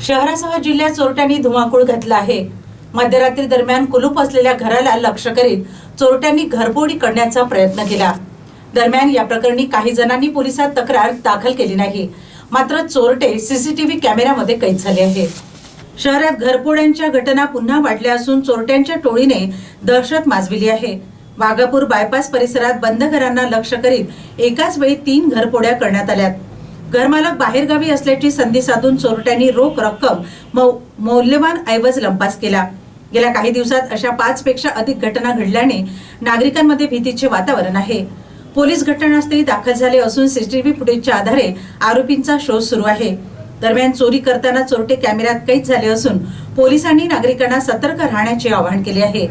शहरासह जिल्ह्यात चोरट्यांनी धुमाकूळ घातला आहे। मध्यरात्री दरम्यान कुलूप असलेल्या घराला लक्ष्य करीत चोरट्यांनी घरफोडी करण्याचा प्रयत्न केला। दरम्यान या प्रकरणी काही जणांनी पोलिसात तक्रार दाखल केली नाही, मात्र चोरटे सीसीटीव्ही कॅमेऱ्यामध्ये कैद झाले आहेत। शहरात घरफोड्यांच्या घटना पुन्हा वाढल्या असून चोरट्यांच्या टोळीने दहशत माजविली आहे। वाघापूर बायपास परिसरात बंद घरांना लक्ष्य करीत एकाच वेळी 3 घरफोड्या करण्यात आल्यात। घरमालक बाहेरगावी असल्याची संधी साधून चोरट्यांनी रोख रक्कम मौल्यवान ऐवज लंपास केला। गेल्या काही दिवसात अशा 5 पेक्षा अधिक घटना घडल्याने नागरिकांमध्ये भीतीचे वातावरण आहे। पोलीस घटनास्थळी दाखल झाले असून सीसीटीव्ही फुटेजच्या आधारे आरोपींचा शोध सुरू आहे। दरम्यान चोरी करताना चोरटे कॅमेऱ्यात कैद झाले असून पोलिसांनी नागरिकांना सतर्क राहण्याचे आवाहन केले आहे।